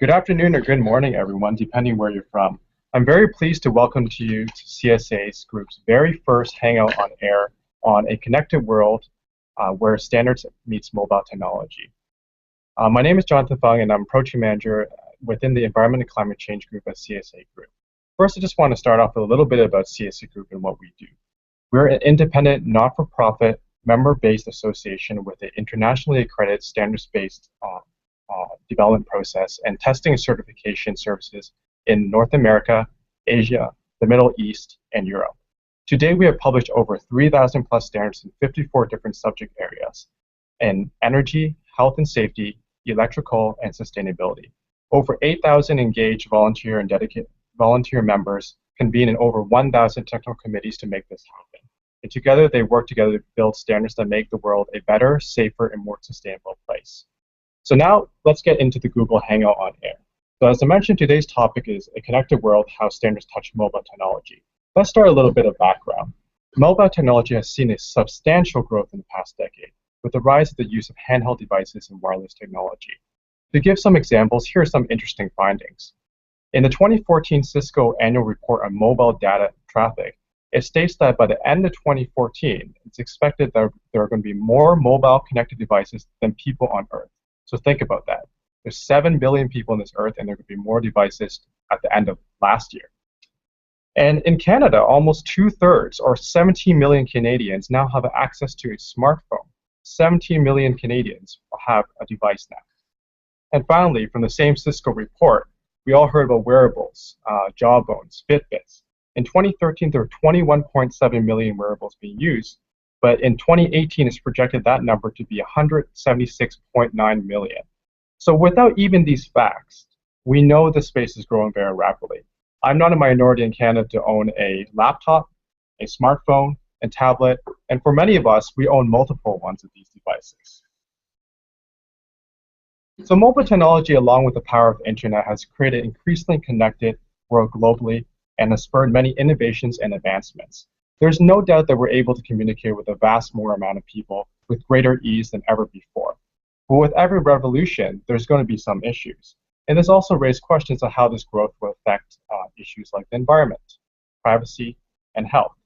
Good afternoon or good morning, everyone, depending where you're from. I'm very pleased to welcome you to CSA's group's very first Hangout on Air on a connected world where standards meets mobile technology. My name is Jonathan Fung, and I'm Program Manager within the Environment and Climate Change Group at CSA Group. First, I just want to start off with a little bit about CSA Group and what we do. We're an independent, not-for-profit, member-based association with an internationally accredited standards-based development process and testing and certification services in North America, Asia, the Middle East, and Europe. Today, we have published over 3,000 plus standards in 54 different subject areas in energy, health and safety, electrical, and sustainability. Over 8,000 engaged volunteer and dedicated volunteer members convene in over 1,000 technical committees to make this happen. And together, they work together to build standards that make the world a better, safer, and more sustainable place. So now, let's get into the Google Hangout on Air. So as I mentioned, today's topic is a connected world, how standards touch mobile technology. Let's start a little bit of background. Mobile technology has seen a substantial growth in the past decade, with the rise of the use of handheld devices and wireless technology. To give some examples, here are some interesting findings. In the 2014 Cisco annual report on mobile data traffic, it states that by the end of 2014, it's expected that there are going to be more mobile connected devices than people on Earth. So think about that. There's 7 billion people on this Earth, and there could be more devices at the end of last year. And in Canada, almost 2/3, or 17 million Canadians, now have access to a smartphone. 17 million Canadians have a device now. And finally, from the same Cisco report, we all heard about wearables, Jawbones, Fitbits. In 2013, there were 21.7 million wearables being used, but in 2018, it's projected that number to be 176.9 million. So without even these facts, we know the space is growing very rapidly. I'm not a minority in Canada to own a laptop, a smartphone, and tablet, and for many of us, we own multiple ones of these devices. So mobile technology, along with the power of the internet, has created an increasingly connected world globally and has spurred many innovations and advancements. There's no doubt that we're able to communicate with a vast more amount of people with greater ease than ever before. But with every revolution, there's going to be some issues. And this also raised questions of how this growth will affect issues like the environment, privacy, and health.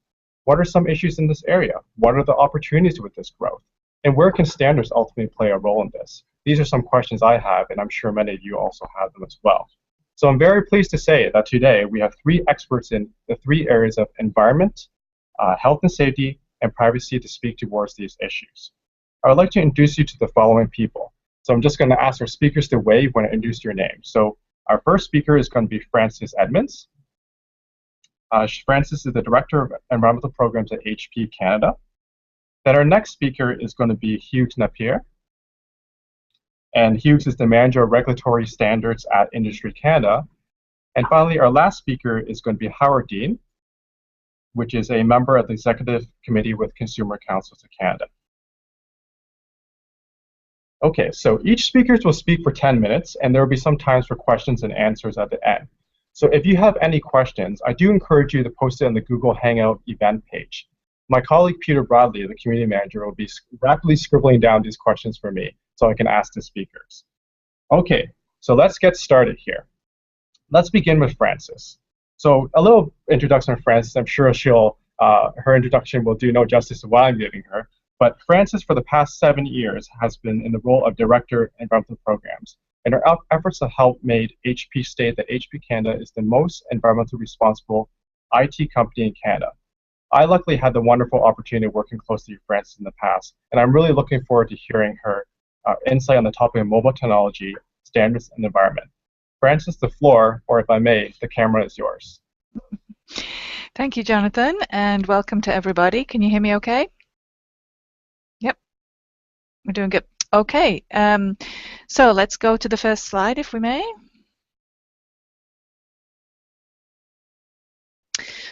What are some issues in this area? What are the opportunities with this growth? And where can standards ultimately play a role in this? These are some questions I have, and I'm sure many of you also have them as well. So I'm very pleased to say that today we have 3 experts in the 3 areas of environment, health and safety, and privacy to speak towards these issues. I would like to introduce you to the following people. So I'm just going to ask our speakers to wave when I introduce your name. So our first speaker is going to be Frances Edmonds. Frances is the Director of Environmental Programs at HP Canada. Then our next speaker is going to be Hughes Nappert. And Hughes is the Manager of Regulatory Standards at Industry Canada. And finally, our last speaker is going to be Deane, which is a member of the Executive Committee with Consumer Councils of Canada. Okay, so each speaker will speak for 10 minutes, and there will be some times for questions and answers at the end. So if you have any questions, I do encourage you to post it on the Google Hangout event page. My colleague Peter Bradley, the community manager, will be rapidly scribbling down these questions for me so I can ask the speakers. Okay, so let's get started here. Let's begin with Frances. So a little introduction of Frances. I'm sure her introduction will do no justice to what I'm giving her. But Frances, for the past 7 years, has been in the role of Director of Environmental Programs. And her efforts have helped made HP state that HP Canada is the most environmentally responsible IT company in Canada. I luckily had the wonderful opportunity of working closely with Frances in the past, and I'm really looking forward to hearing her insight on the topic of mobile technology, standards, and environment. Frances, the floor, or if I may, the camera is yours. Thank you, Jonathan, and welcome to everybody. Can you hear me okay? Yep, we're doing good. Okay, so let's go to the first slide, if we may.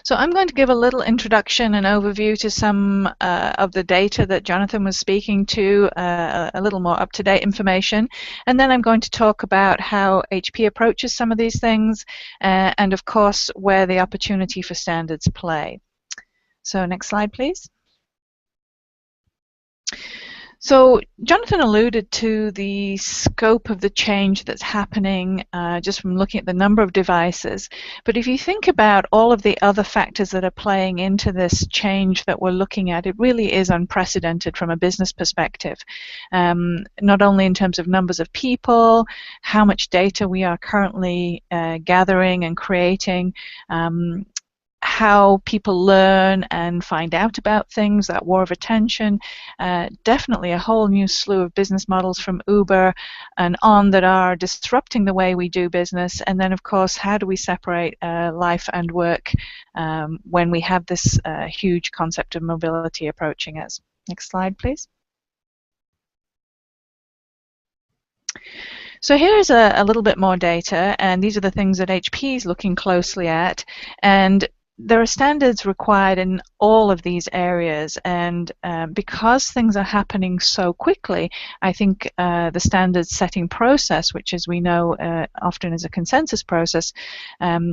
So I'm going to give a little introduction and overview to some of the data that Jonathan was speaking to, a little more up-to-date information, and then I'm going to talk about how HP approaches some of these things, and of course where the opportunity for standards play. So next slide, please. So Jonathan alluded to the scope of the change that's happening just from looking at the number of devices. But if you think about all of the other factors that are playing into this change that we're looking at, it really is unprecedented from a business perspective. Not only in terms of numbers of people, how much data we are currently gathering and creating, how people learn and find out about things, that war of attention, definitely a whole new slew of business models from Uber and on that are disrupting the way we do business. And then, of course, how do we separate life and work when we have this huge concept of mobility approaching us? Next slide, please. So here's a little bit more data, and these are the things that HP is looking closely at. And there are standards required in all of these areas, and because things are happening so quickly, I think the standards setting process, which as we know often is a consensus process,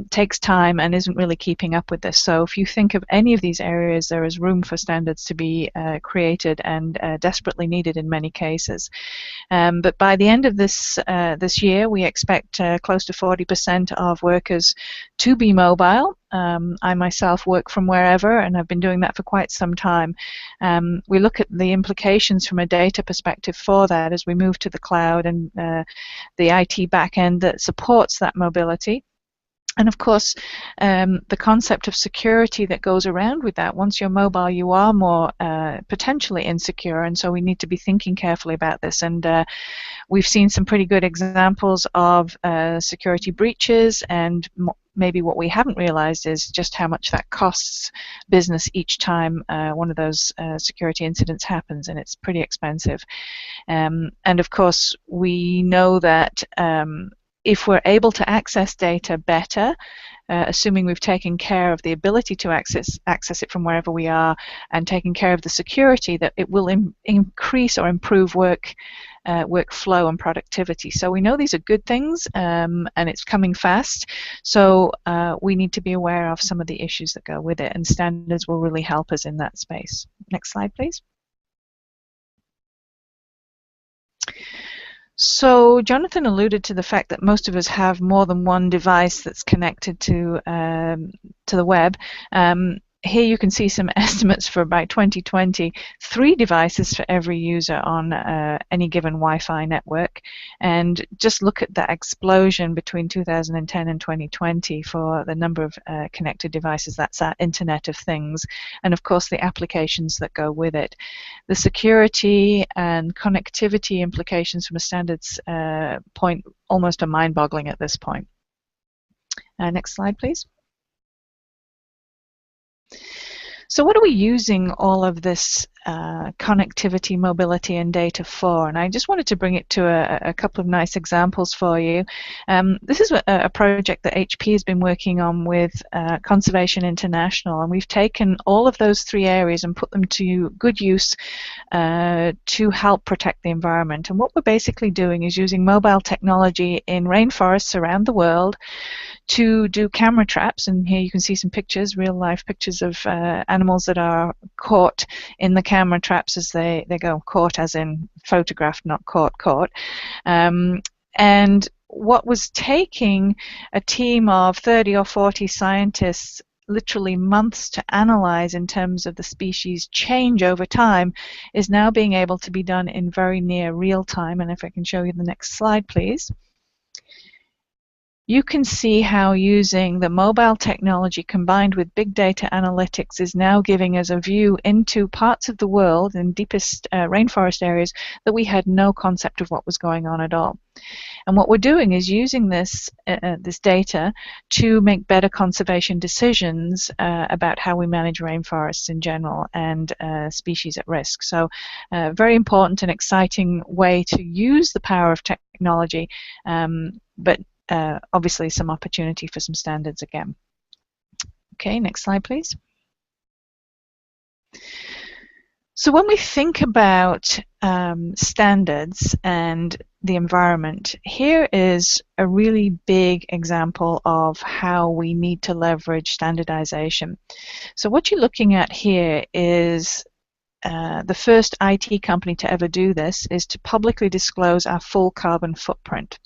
takes time and isn't really keeping up with this. So if you think of any of these areas, there is room for standards to be created and desperately needed in many cases. But by the end of this year, we expect close to 40% of workers to be mobile. I myself work from wherever, and I've been doing that for quite some time. We look at the implications from a data perspective for that as we move to the cloud and the IT backend that supports that mobility. And of course, the concept of security that goes around with that. Once you're mobile, you are more potentially insecure, and so we need to be thinking carefully about this. And we've seen some pretty good examples of security breaches, and maybe what we haven't realized is just how much that costs business each time one of those security incidents happens, and it's pretty expensive. And of course, we know that if we're able to access data better, assuming we've taken care of the ability to access it from wherever we are and taken care of the security, that it will increase or improve workflow and productivity. So we know these are good things, and it's coming fast. So we need to be aware of some of the issues that go with it, and standards will really help us in that space. Next slide, please. So Jonathan alluded to the fact that most of us have more than one device that's connected to the web. Here you can see some estimates for by 2020, 3 devices for every user on any given Wi-Fi network. And just look at that explosion between 2010 and 2020 for the number of connected devices. That's our Internet of Things. And of course, the applications that go with it. The security and connectivity implications from a standards point almost are mind-boggling at this point. Next slide, please. So what are we using all of this connectivity, mobility, and data for? And I just wanted to bring it to a couple of nice examples for you. This is a project that HP has been working on with Conservation International, and we've taken all of those 3 areas and put them to good use to help protect the environment. And what we're basically doing is using mobile technology in rainforests around the world to do camera traps, and here you can see some pictures, real-life pictures of animals that are caught in the camera traps as they go. Caught as in photographed, not caught. And what was taking a team of 30 or 40 scientists literally months to analyze in terms of the species change over time is now being able to be done in very near real time. And if I can show you the next slide, please. You can see how using the mobile technology combined with big data analytics is now giving us a view into parts of the world in deepest rainforest areas that we had no concept of what was going on at all. And what we're doing is using this data to make better conservation decisions about how we manage rainforests in general and species at risk. So very important and exciting way to use the power of technology, but obviously some opportunity for some standards again. Okay, next slide, please. So when we think about standards and the environment, here is a really big example of how we need to leverage standardization. So what you're looking at here is the first IT company to ever do this, is to publicly disclose our full carbon footprint.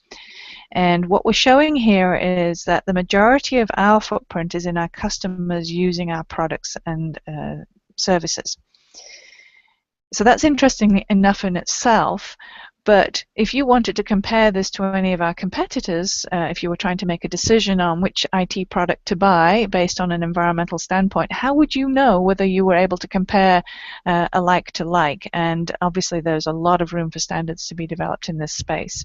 And what we're showing here is that the majority of our footprint is in our customers using our products and services. So that's interesting enough in itself, but if you wanted to compare this to any of our competitors, if you were trying to make a decision on which IT product to buy based on an environmental standpoint, how would you know whether you were able to compare a like to like? And obviously there's a lot of room for standards to be developed in this space.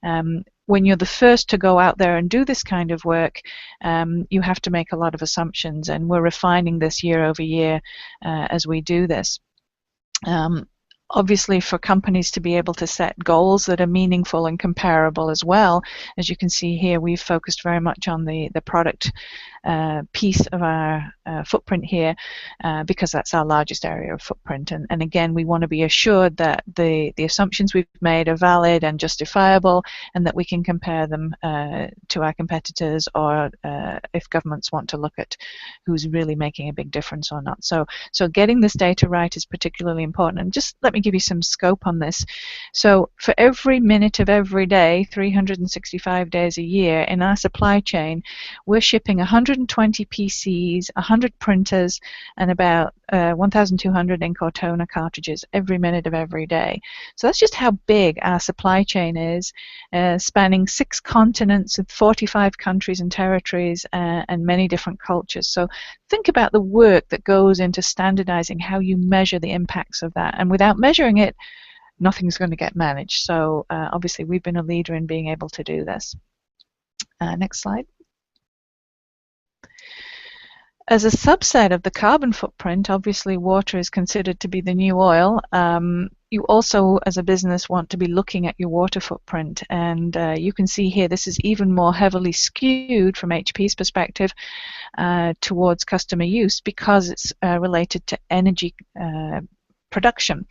When you're the first to go out there and do this kind of work, you have to make a lot of assumptions, and we're refining this year over year as we do this. Obviously, for companies to be able to set goals that are meaningful and comparable as well, as you can see here, we've focused very much on the product piece of our footprint here because that's our largest area of footprint. And again, we want to be assured that the assumptions we've made are valid and justifiable, and that we can compare them to our competitors, or if governments want to look at who's really making a big difference or not. So getting this data right is particularly important. And just let me give you some scope on this. So for every minute of every day, 365 days a year in our supply chain, we're shipping 120 PCs, 100 printers, and about 1,200 ink or toner cartridges every minute of every day. So that's just how big our supply chain is, spanning 6 continents with 45 countries and territories and many different cultures. So think about the work that goes into standardizing how you measure the impacts of that. And without measuring it, nothing's going to get managed. So obviously we've been a leader in being able to do this. Next slide. As a subset of the carbon footprint, obviously water is considered to be the new oil. You also, as a business, want to be looking at your water footprint. And you can see here this is even more heavily skewed from HP's perspective towards customer use, because it's related to energy production.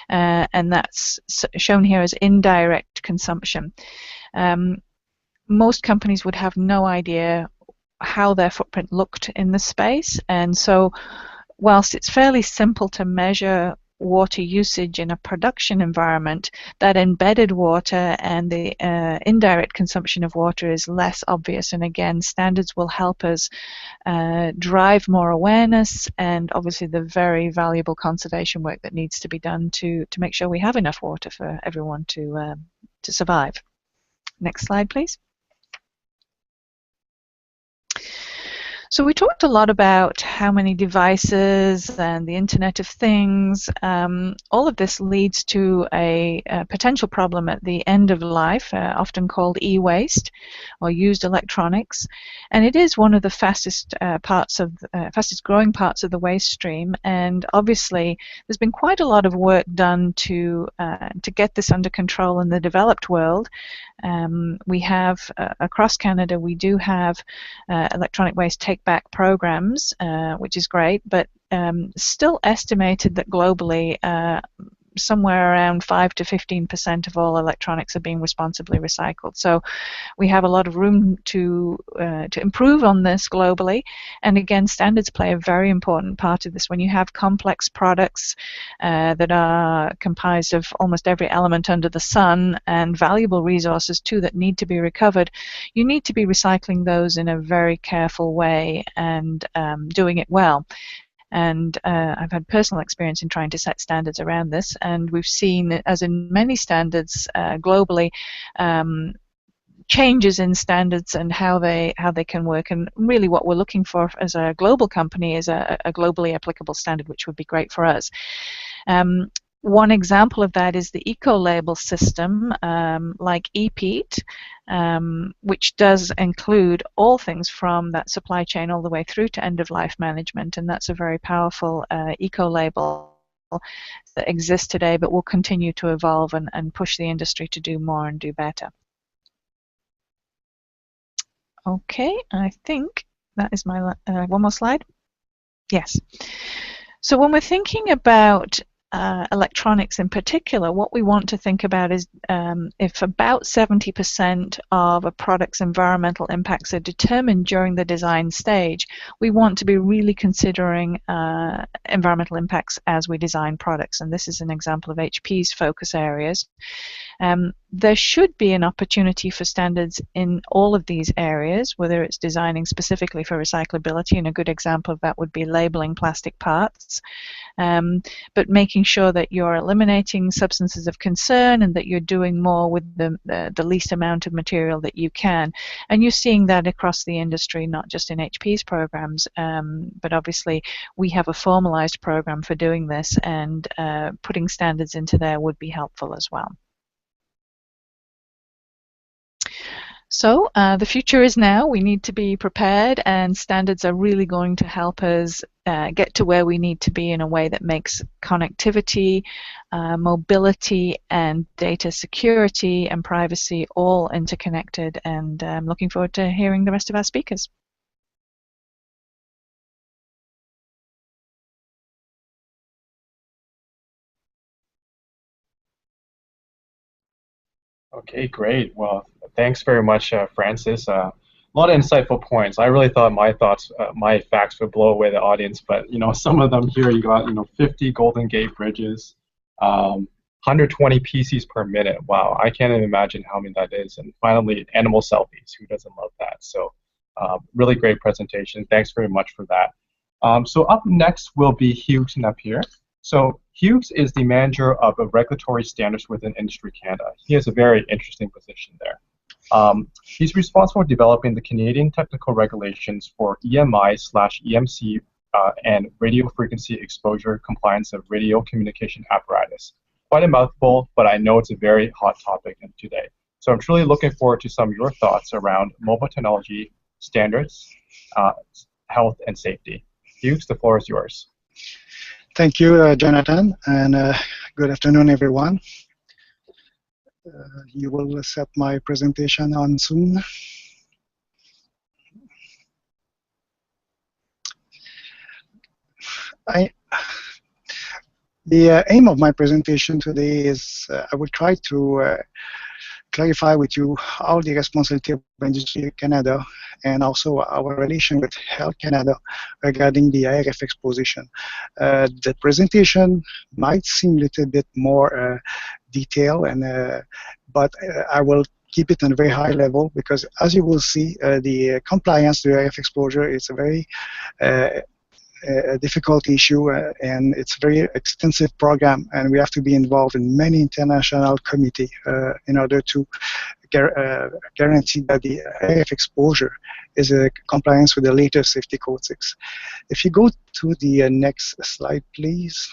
And that's shown here as indirect consumption. Most companies would have no idea how their footprint looked in the space, and so whilst it's fairly simple to measure water usage in a production environment, that embedded water and the indirect consumption of water is less obvious. And again, standards will help us drive more awareness, and obviously the very valuable conservation work that needs to be done to make sure we have enough water for everyone to survive. Next slide, please. So we talked a lot about how many devices and the Internet of Things. All of this leads to a potential problem at the end of life, often called e-waste or used electronics. And it is one of the fastest growing parts of the waste stream. And obviously, there's been quite a lot of work done to get this under control in the developed world. We have across Canada, we do have electronic waste take-back programs, which is great, but still estimated that globally somewhere around 5 to 15% of all electronics are being responsibly recycled. So we have a lot of room to improve on this globally. And again, standards play a very important part of this. When you have complex products that are comprised of almost every element under the sun, and valuable resources too that need to be recovered, you need to be recycling those in a very careful way and doing it well. And I've had personal experience in trying to set standards around this, and we've seen, as in many standards globally, changes in standards and how they can work. And really what we're looking for as a global company is a globally applicable standard, which would be great for us. One example of that is the eco-label system, like EPEAT, which does include all things from that supply chain all the way through to end-of-life management, and that's a very powerful eco-label that exists today, but will continue to evolve and push the industry to do more and do better. Okay, I think that is my one more slide. Yes. So when we're thinking about electronics in particular, what we want to think about is if about 70% of a product's environmental impacts are determined during the design stage, we want to be really considering environmental impacts as we design products. And this is an example of HP's focus areas. There should be an opportunity for standards in all of these areas, whether it's designing specifically for recyclability, and a good example of that would be labeling plastic parts, but making sure that you're eliminating substances of concern and that you're doing more with the least amount of material that you can. And you're seeing that across the industry, not just in HP's programs, but obviously we have a formalized program for doing this, and putting standards into there would be helpful as well. So the future is now. We need to be prepared, and standards are really going to help us get to where we need to be in a way that makes connectivity, mobility, and data security and privacy all interconnected. And I'm looking forward to hearing the rest of our speakers. Okay, great. Well, thanks very much, Francis. A lot of insightful points. I really thought my facts would blow away the audience, but some of them here, you got 50 Golden Gate bridges, 120 PCs per minute. Wow, I can't even imagine how many that is. And finally, animal selfies. Who doesn't love that? So, really great presentation. Thanks very much for that. So up next will be Hughes Nappert. So Hughes is the manager of regulatory standards within Industry Canada. He has a very interesting position there. He's responsible for developing the Canadian technical regulations for EMI/EMC and radio frequency exposure compliance of radio communication apparatus. Quite a mouthful, but I know it's a very hot topic today. So I'm truly looking forward to some of your thoughts around mobile technology, standards, health, and safety. Hughes, the floor is yours. Thank you, Jonathan, and good afternoon, everyone. You will set my presentation on soon. The aim of my presentation today is I will try to clarify with you all the responsibility of Industry Canada and also our relation with Health Canada regarding the IRF exposition. The presentation might seem a little bit more detailed, but I will keep it on a very high level because, as you will see, the compliance to IRF exposure is a very difficult issue, and it's a very extensive program, and we have to be involved in many international committees in order to guarantee that the IRF exposure is a compliance with the latest safety code 6. If you go to the next slide, please.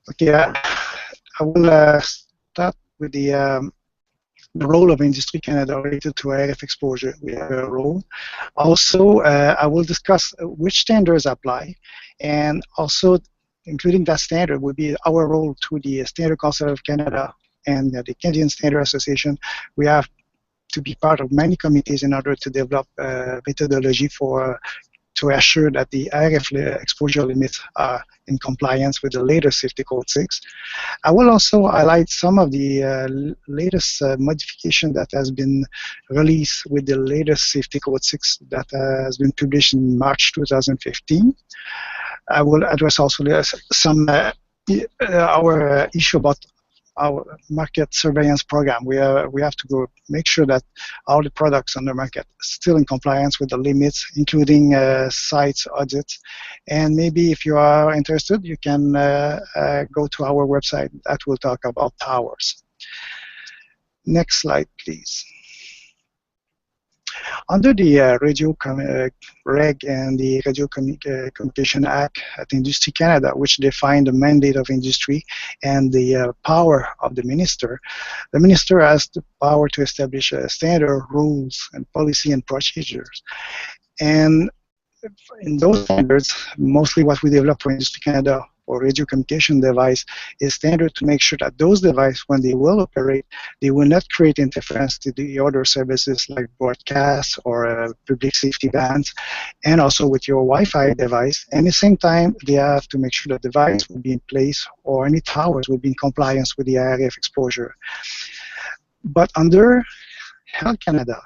Okay, I will start with the role of Industry Canada related to IRF exposure. We have a role. Also, I will discuss which standards apply, and also including that standard will be our role to the Standard Council of Canada and the Canadian Standard Association. We have to be part of many committees in order to develop methodology to assure that the IRF exposure limits are in compliance with the latest Safety Code 6. I will also highlight some of the latest modification that has been released with the latest Safety Code 6 that has been published in March 2015. I will address also some our issue about our market surveillance program. We have to go make sure that all the products on the market are still in compliance with the limits, including sites audits. And maybe if you are interested, you can go to our website that will talk about towers. Next slide, please. Under the Radio Reg and the Radio Communication Act at Industry Canada, which define the mandate of industry and the power of the minister has the power to establish standard rules and policy and procedures. And in those standards, mostly what we develop for Industry Canada or radio communication device is standard to make sure that those devices, when they will operate, they will not create interference to the other services like broadcast or public safety bands, and also with your Wi-Fi device. And at the same time, they have to make sure the device will be in place or any towers will be in compliance with the RF exposure. But under Health Canada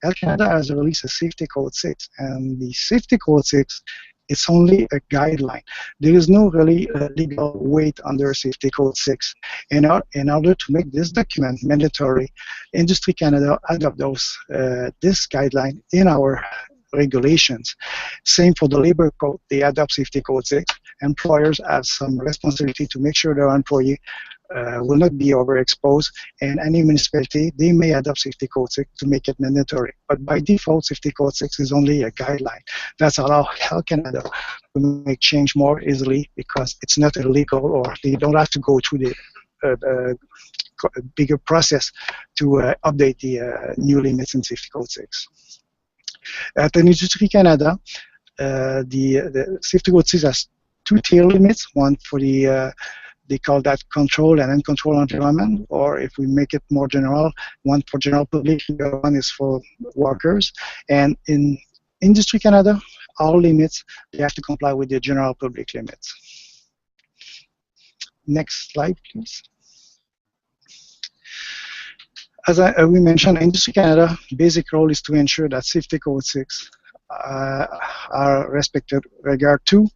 has released a Safety Code 6, and the Safety Code 6, it's only a guideline. There is no really legal weight under Safety Code 6. In order to make this document mandatory, Industry Canada adopted this guideline in our regulations. Same for the labor code, they adopt Safety Code 6. Employers have some responsibility to make sure their employee will not be overexposed, and any municipality, they may adopt Safety Code 6 to make it mandatory. But by default, Safety Code 6 is only a guideline. That's allow Health Canada to make change more easily because it's not illegal, or they don't have to go through the bigger process to update the new limits in Safety Code 6. At Industry Canada, the Safety Code 6 has two tier limits, one for the they call that control and uncontrolled environment, or if we make it more general, one for general public, the other one is for workers. And in Industry Canada, all limits, they have to comply with the general public limits. Next slide, please. As we mentioned, Industry Canada basic role is to ensure that Safety Code 6 are respected regard to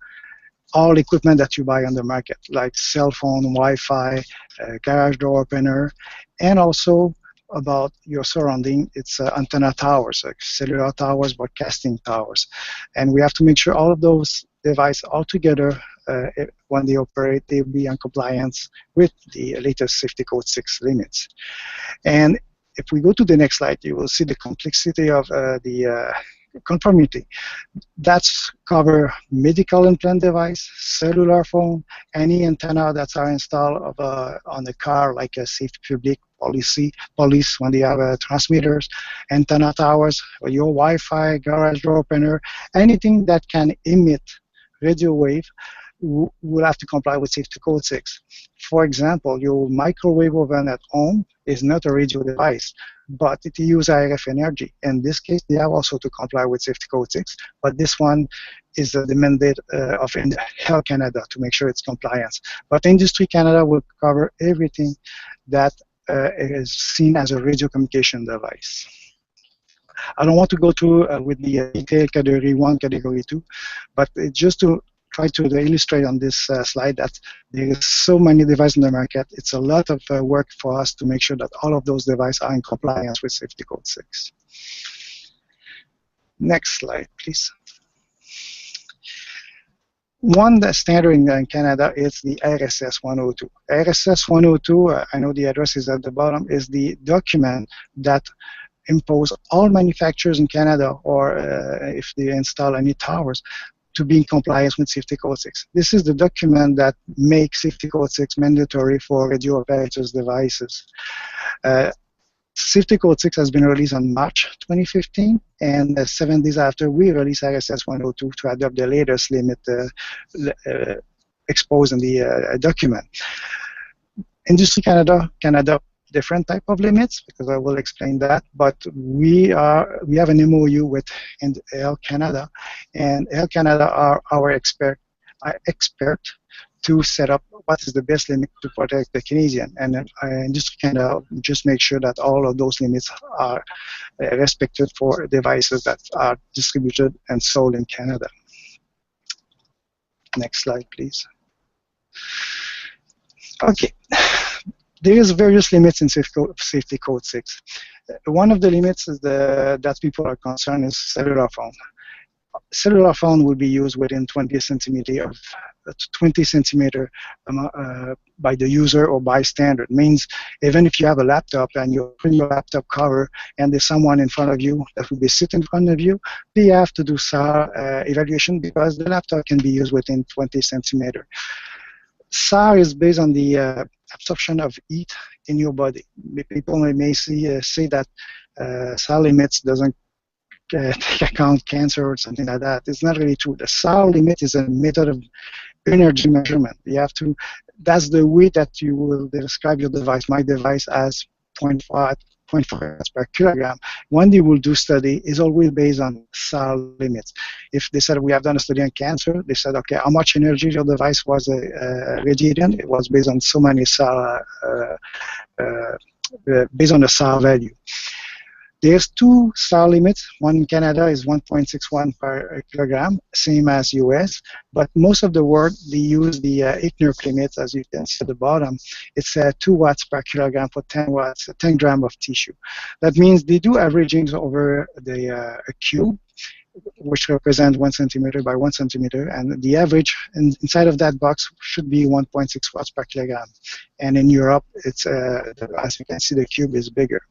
all equipment that you buy on the market, like cell phone, Wi-Fi, garage door opener, and also about your surrounding. It's antenna towers, like cellular towers, broadcasting towers. And we have to make sure all of those devices all together, when they operate, they'll be in compliance with the latest Safety Code 6 limits. And if we go to the next slide, you will see the complexity of the conformity. That's cover medical implant device, cellular phone, any antenna that are installed on the car, like a safety public police when they have transmitters, antenna towers, or your Wi-Fi, garage door opener, anything that can emit radio wave will have to comply with Safety Code 6. For example, your microwave oven at home is not a radio device, but it uses RF energy. In this case, they have also to comply with Safety Code 6, but this one is the mandate of Health Canada to make sure it's compliance. But Industry Canada will cover everything that is seen as a radio communication device. I don't want to go through with the detail category 1, category 2, but just to try to illustrate on this slide that there is so many devices in the market. It's a lot of work for us to make sure that all of those devices are in compliance with Safety Code 6. Next slide, please. One standard in Canada is the RSS 102. RSS 102, I know the address is at the bottom, is the document that impose all manufacturers in Canada, or if they install any towers, to be in compliance with Safety Code 6. This is the document that makes Safety Code 6 mandatory for radio operators' devices. Safety Code 6 has been released on March 2015, and 7 days after, we released RSS 102 to adopt the latest limit exposed in the document. Industry Canada can adopt different type of limits, because I will explain that, but we have an MOU with Health Canada, and Health Canada are our expert to set up what is the best limit to protect the Canadian, and Industry Canada just make sure that all of those limits are respected for devices that are distributed and sold in Canada. Next slide, please. Okay. There is various limits in Safety Code 6. One of the limits is that people are concerned is cellular phone. Cellular phone will be used within 20 centimeter by the user or by standard. Means even if you have a laptop and you open your laptop cover and there's someone in front of you that will be sitting in front of you, they have to do SAR evaluation because the laptop can be used within 20 centimeter. SAR is based on the absorption of heat in your body. People may say that SAR limits doesn't take account cancer or something like that. It's not really true. The SAR limit is a method of energy measurement. You have to, that's the way that you will describe your device. My device as 0.5 watts per kilogram. When they will do study, is always based on SAR limits. If they said we have done a study on cancer, they said, okay, how much energy your device was radiating? It was based on so many SAR, based on the SAR value. There's two SAR limits. One in Canada is 1.61 per kilogram, same as US. But most of the world, they use the ICNIRP limit, as you can see at the bottom. It's 2 watts per kilogram for 10 grams of tissue. That means they do averagings over a cube, which represents 1 centimeter by 1 centimeter, and the average inside of that box should be 1.6 watts per kilogram. And in Europe, it's as you can see, the cube is bigger.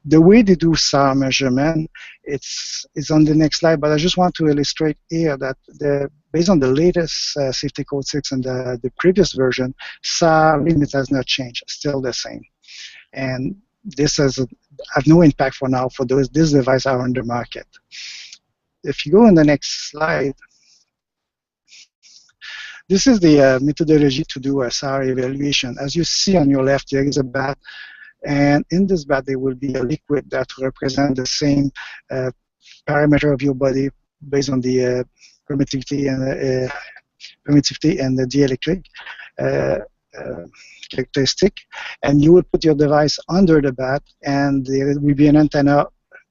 The way they do SAR measurement, it's on the next slide, but I just want to illustrate here that based on the latest Safety Code 6 and the previous version, SAR limits has not changed, still the same. And this has no impact for now for these devices are on the market. If you go on the next slide, this is the methodology to do a SAR evaluation. As you see on your left, there is a bat. And in this bath, there will be a liquid that represents the same parameter of your body based on the permittivity and the dielectric characteristic. And you will put your device under the bath, and there will be an antenna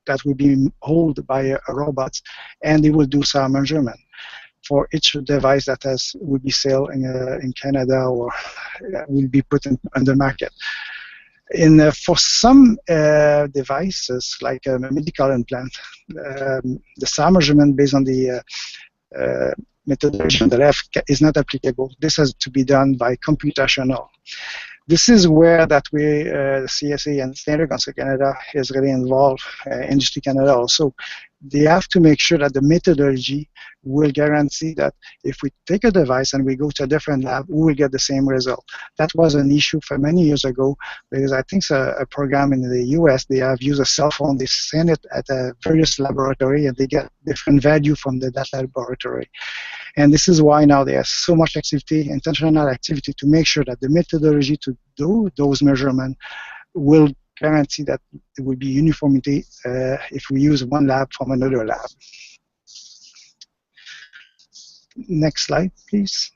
that will be held by a robot, and they will do SAR measurement for each device that will be sold in Canada or will be put on the market. For some devices, like a medical implant, the SAR measurement based on the methodology on the left is not applicable. This has to be done by computational. This is where that we, CSA and Standard Council Canada is really involved, Industry Canada also. They have to make sure that the methodology will guarantee that if we take a device and we go to a different lab, we will get the same result. That was an issue for many years ago, because I think a program in the US, they have used a cell phone, they send it at a various laboratory, and they get different value from that laboratory. And this is why now there's so much activity, intentional activity, to make sure that the methodology to do those measurements will guarantee that there will be uniformity if we use one lab from another lab. Next slide, please.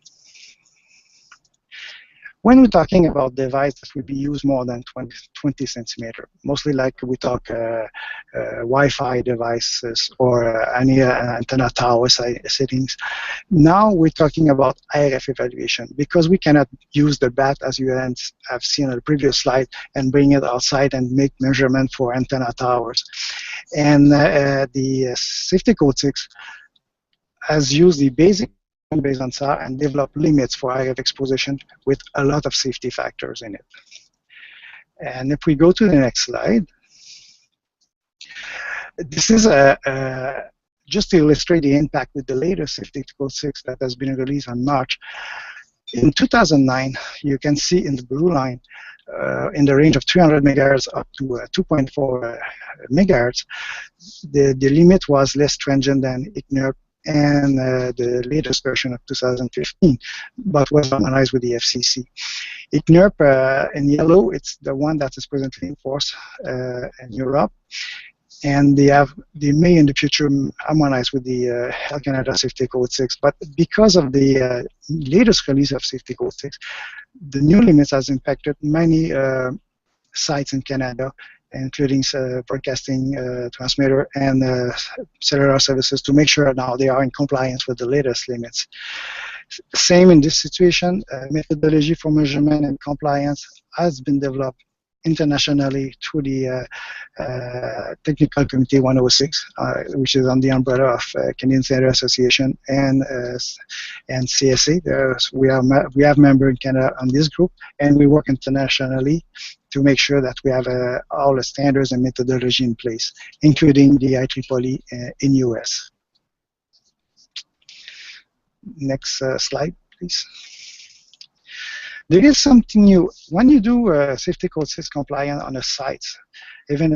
When we're talking about devices that will be used more than 20 centimeters, mostly like we talk Wi-Fi devices or any antenna tower settings, now we're talking about RF evaluation, because we cannot use the bat, as you have seen on the previous slide, and bring it outside and make measurement for antenna towers. And the Safety Code 6 has used the basic based on SAR and develop limits for RF exposition with a lot of safety factors in it. And if we go to the next slide, this is just to illustrate the impact with the latest Safety Code 6 that has been released in March. In 2009, you can see in the blue line, in the range of 300 megahertz up to 2.4 megahertz, the limit was less stringent than ICNIRP and the latest version of 2015, but was harmonized with the FCC. ICNIRP in yellow, it's the one that is presently enforced in Europe, and they may in the future harmonize with the Health Canada Safety Code 6, but because of the latest release of Safety Code 6, the new limits has impacted many sites in Canada, including broadcasting transmitter and cellular services, to make sure now they are in compliance with the latest limits. Same in this situation, methodology for measurement and compliance has been developed internationally through the Technical Committee 106, which is on the umbrella of Canadian Standard Association and CSA. We have members in Canada on this group, and we work internationally to make sure that we have all the standards and methodology in place, including the IEEE in US. Next slide, please. There is something new. When you do Safety Code 6 compliant on a site, even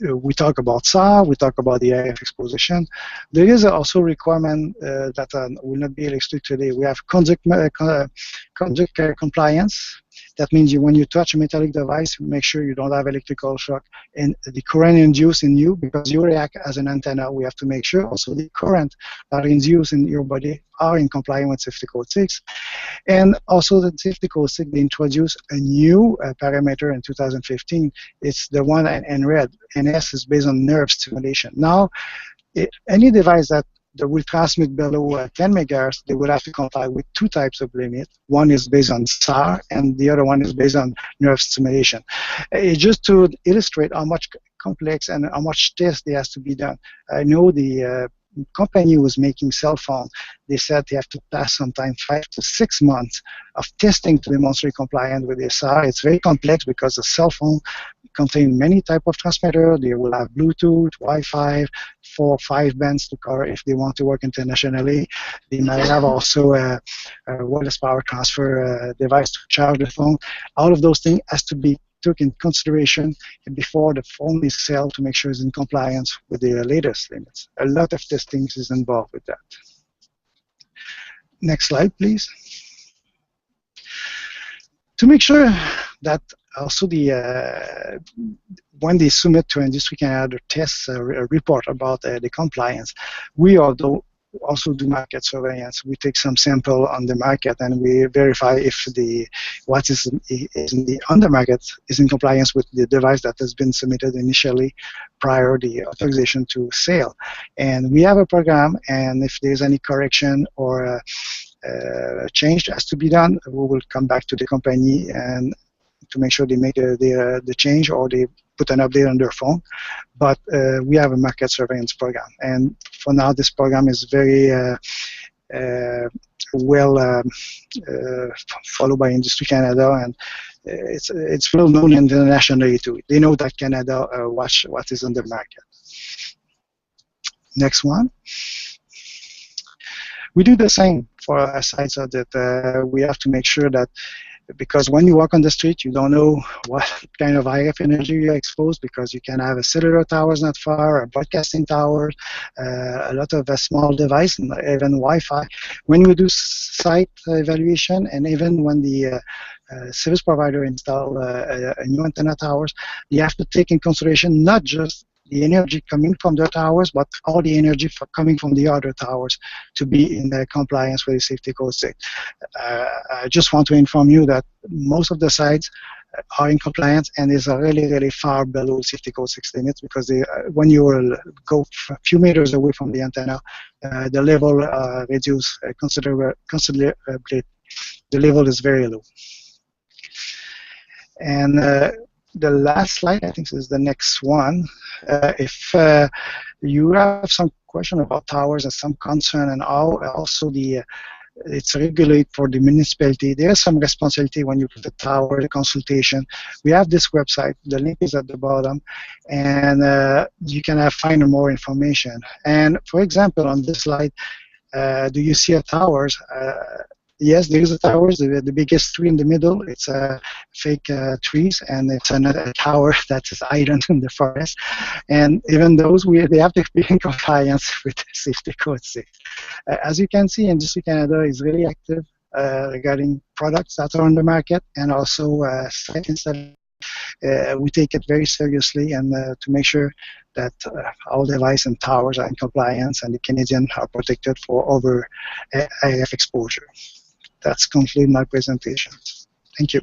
we talk about SAR, we talk about the RF exposition. There is also a requirement that will not be illustrated today. We have conduct compliance. That means when you touch a metallic device, make sure you don't have electrical shock and the current induced in you, because you react as an antenna. We have to make sure also the current that is induced in your body are in compliance with safety code 6. And also the safety code 6, they introduced a new parameter in 2015. It's the one in red. NS is based on nerve stimulation. Now, any device that will transmit below 10 megahertz, they will have to comply with two types of limit. One is based on SAR, and the other one is based on nerve stimulation. Just to illustrate how much complex and how much test there has to be done. I know the company who was making cell phone, they said they have to pass sometimes 5 to 6 months of testing to demonstrate compliance with the SAR. It's very complex because the cell phone contains many types of transmitter. They will have Bluetooth, Wi-Fi, 4 or 5 bands to cover if they want to work internationally. They might have also a wireless power transfer device to charge the phone. All of those things has to be took in consideration before the phone is sold to make sure it's in compliance with the latest limits. A lot of testing is involved with that. Next slide, please. To make sure that also the when they submit to Industry Canada tests a report about the compliance, we also do market surveillance. We take some sample on the market and we verify if what is on the market is in compliance with the device that has been submitted initially prior the authorization to sale. And we have a program, and if there's any correction or change that has to be done, we will come back to the company and to make sure they make the change or they put an update on their phone. But we have a market surveillance program, and for now this program is very well followed by Industry Canada, and it's well known internationally too. They know that Canada watch what is on the market. Next one. We do the same for our sites, so that we have to make sure that, because when you walk on the street, you don't know what kind of RF energy you're exposed, because you can have a cellular towers not far, a broadcasting tower, a lot of small device, and even Wi-Fi. When we do site evaluation, and even when the service provider install a new antenna towers, you have to take in consideration not just the energy coming from the towers, but all the energy coming from the other towers to be in compliance with the safety code 6. I just want to inform you that most of the sites are in compliance and is really, really far below safety code 6 limits, because when you will go a few meters away from the antenna, the level reduces considerably. The level is very low. And the last slide, I think, is the next one. If you have some question about towers and some concern, and also it's regulated for the municipality, there's some responsibility when you put the tower, the consultation. We have this website, the link is at the bottom, and you can find more information. And for example, on this slide, do you see a towers? Yes, there is a tower, the biggest tree in the middle. It's fake trees, and it's a tower that is hidden in the forest. And even those, they have to be in compliance with safety code 6. As you can see, Industry Canada is really active regarding products that are on the market, and also site installation. We take it very seriously, and to make sure that all devices and towers are in compliance, and the Canadians are protected for over RF exposure. That's conclude my presentation. Thank you.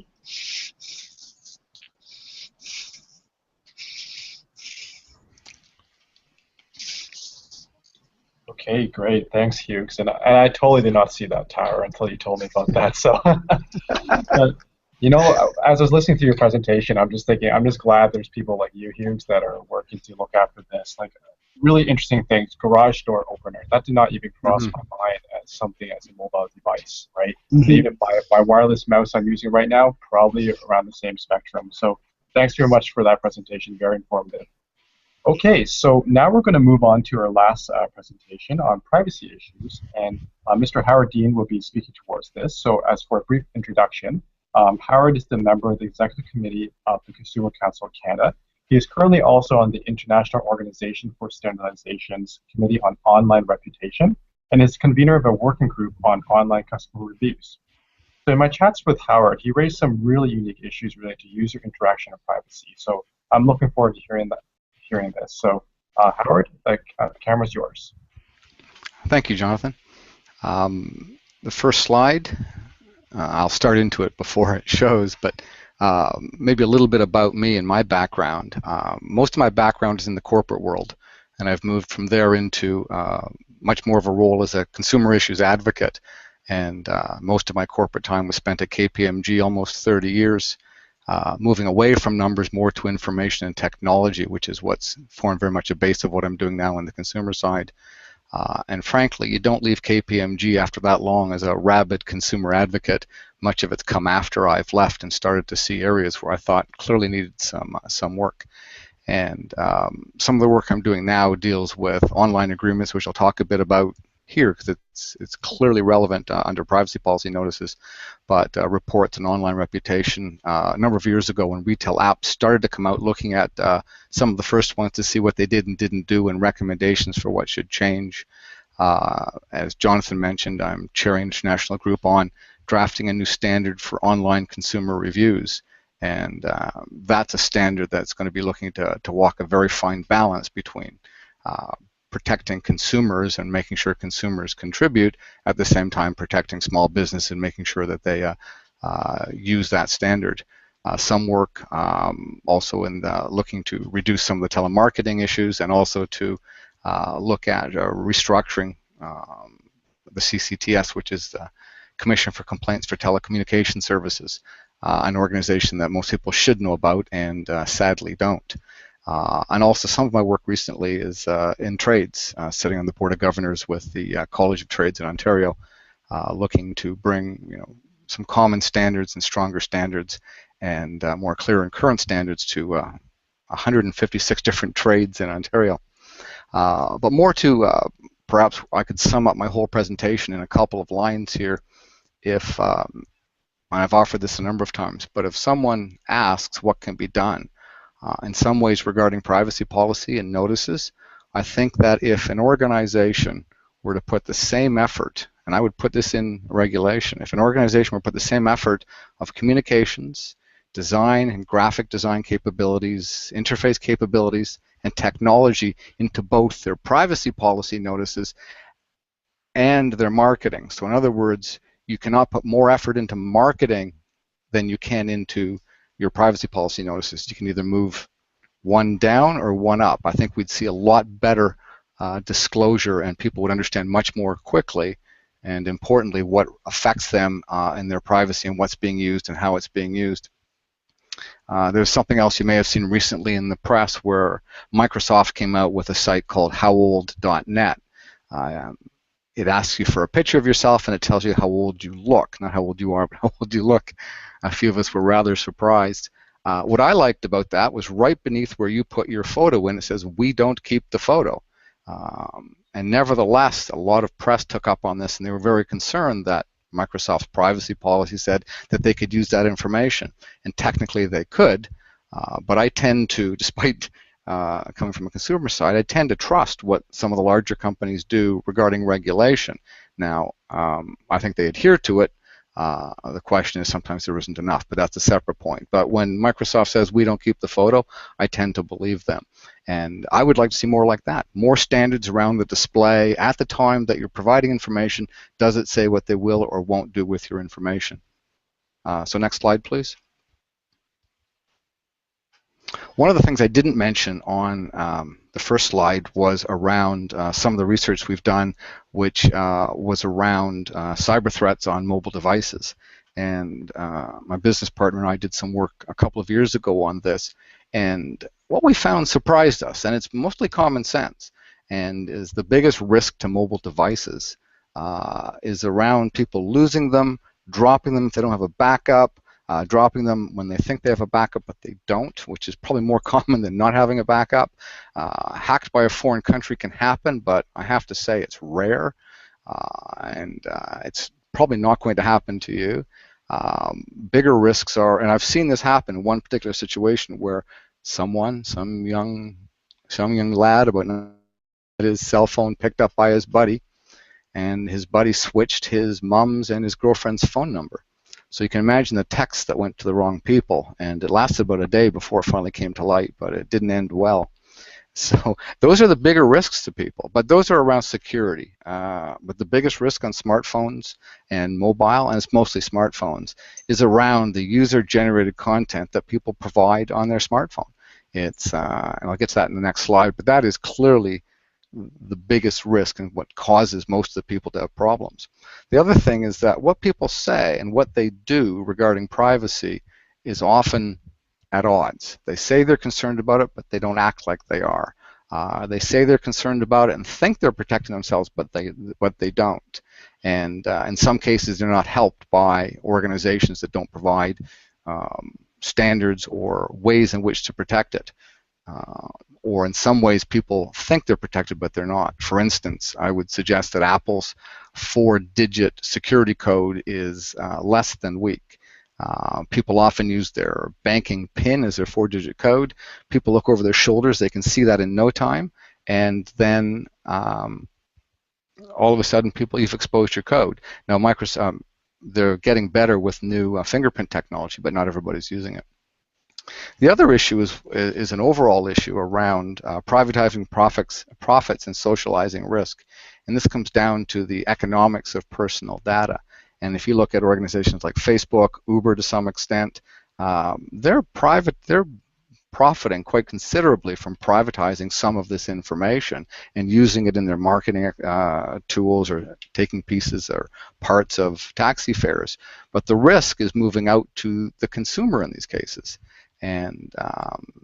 Okay, great. Thanks, Hughes. And I totally did not see that tower until you told me about that. So, you know, as I was listening to your presentation, I'm just thinking, I'm just glad there's people like you, Hughes, that are working to look after this. Like, really interesting things, garage door opener. That did not even cross my mind as something as a mobile device, right? Even my wireless mouse I'm using right now, probably around the same spectrum. So thanks very much for that presentation, very informative. Okay, so now we're going to move on to our last presentation on privacy issues, and Mr. Howard Deane will be speaking towards this. So as for a brief introduction, Howard is the member of the Executive Committee of the Consumer Council of Canada. He is currently also on the International Organization for Standardization's Committee on Online Reputation and is convener of a working group on online customer reviews. So in my chats with Howard, he raised some really unique issues related to user interaction and privacy. So I'm looking forward to hearing this. So Howard, the camera's yours. Thank you, Jonathan. The first slide, I'll start into it before it shows, but maybe a little bit about me and my background. Most of my background is in the corporate world, and I've moved from there into much more of a role as a consumer issues advocate. And most of my corporate time was spent at KPMG, almost 30 years, moving away from numbers more to information and technology, which is what's formed very much a base of what I'm doing now on the consumer side. And frankly, you don't leave KPMG after that long as a rabid consumer advocate. Much of it's come after I've left and started to see areas where I thought clearly needed some work. And some of the work I'm doing now deals with online agreements, which I'll talk a bit about here because it's clearly relevant under privacy policy notices, but reports and online reputation. A number of years ago when retail apps started to come out, looking at some of the first ones to see what they did and didn't do and recommendations for what should change. As Jonathan mentioned, I'm chairing an international group on drafting a new standard for online consumer reviews. And that's a standard that's going to be looking to walk a very fine balance between protecting consumers and making sure consumers contribute, at the same time protecting small business and making sure that they use that standard. Some work also in looking to reduce some of the telemarketing issues and also to look at restructuring the CCTS, which is the Commission for Complaints for Telecommunication Services, an organization that most people should know about and sadly don't. And also some of my work recently is in trades, sitting on the Board of Governors with the College of Trades in Ontario, looking to bring some common standards and stronger standards and more clear and current standards to 156 different trades in Ontario. But more to, perhaps I could sum up my whole presentation in a couple of lines here if, I've offered this a number of times, but if someone asks what can be done, in some ways regarding privacy policy and notices, I think that if an organization were to put the same effort, and I would put this in regulation, if an organization were to put the same effort of communications, design and graphic design capabilities, interface capabilities, and technology into both their privacy policy notices and their marketing. So in other words, you cannot put more effort into marketing than you can into your privacy policy notices. You can either move one down or one up. I think we'd see a lot better disclosure and people would understand much more quickly and importantly what affects them in their privacy and what's being used and how it's being used. There's something else you may have seen recently in the press where Microsoft came out with a site called howold.net. It asks you for a picture of yourself and it tells you how old you look, not how old you are, but how old you look. A few of us were rather surprised. What I liked about that was right beneath where you put your photo in, it says, "We don't keep the photo." And nevertheless, a lot of press took up on this and they were very concerned that Microsoft's privacy policy said that they could use that information. And technically they could, but I tend to, despite coming from a consumer side, I tend to trust what some of the larger companies do regarding regulation. Now, I think they adhere to it. The question is sometimes there isn't enough, but that's a separate point. But when Microsoft says we don't keep the photo, I tend to believe them. And I would like to see more like that. More standards around the display at the time that you're providing information. Does it say what they will or won't do with your information? So next slide, please. One of the things I didn't mention on the first slide was around some of the research we've done, which was around cyber threats on mobile devices. And my business partner and I did some work a couple of years ago on this. And what we found surprised us, and it's mostly common sense, and is the biggest risk to mobile devices is around people losing them, dropping them if they don't have a backup, dropping them when they think they have a backup but they don't, which is probably more common than not having a backup. Hacked by a foreign country can happen, but I have to say it's rare, and it's probably not going to happen to you. Bigger risks are, and I've seen this happen in one particular situation where some young lad about his cell phone picked up by his buddy, and his buddy switched his mom's and his girlfriend's phone number. So you can imagine the text that went to the wrong people, and it lasted about a day before it finally came to light, but it didn't end well. So those are the bigger risks to people, but those are around security. But the biggest risk on smartphones and mobile, and it's mostly smartphones, is around the user-generated content that people provide on their smartphone. It's, and I'll get to that in the next slide, but that is clearly the biggest risk and what causes most of the people to have problems. The other thing is that what people say and what they do regarding privacy is often at odds. They say they're concerned about it, but they don't act like they are. They say they're concerned about it and think they're protecting themselves, but they don't. And in some cases, they're not helped by organizations that don't provide standards or ways in which to protect it. Or in some ways, people think they're protected, but they're not. For instance, I would suggest that Apple's 4-digit security code is less than weak. People often use their banking PIN as their 4-digit code. People look over their shoulders, they can see that in no time, and then all of a sudden, you've exposed your code. Now, Microsoft, they're getting better with new fingerprint technology, but not everybody's using it. The other issue is an overall issue around privatizing profits and socializing risk, and this comes down to the economics of personal data. And if you look at organizations like Facebook, Uber to some extent, they're profiting quite considerably from privatizing some of this information and using it in their marketing tools, or taking pieces or parts of taxi fares. But the risk is moving out to the consumer in these cases. And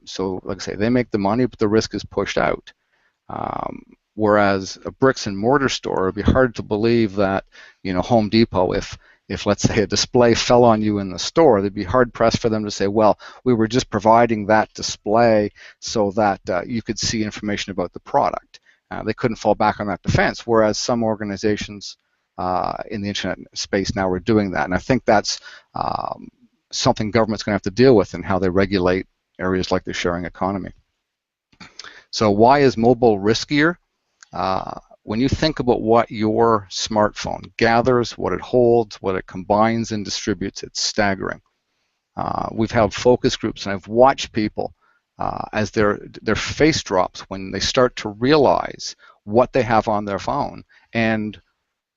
so, like I say, they make the money, but the risk is pushed out. Whereas a bricks and mortar store, it'd be hard to believe that, Home Depot, if let's say a display fell on you in the store, they'd be hard pressed for them to say, well, we were just providing that display so that you could see information about the product. They couldn't fall back on that defense, whereas some organizations in the internet space now are doing that. And I think that's something government's going to have to deal with in how they regulate areas like the sharing economy. So why is mobile riskier? When you think about what your smartphone gathers, what it holds, what it combines and distributes, it's staggering. We've held focus groups, and I've watched people as their face drops when they start to realize what they have on their phone, and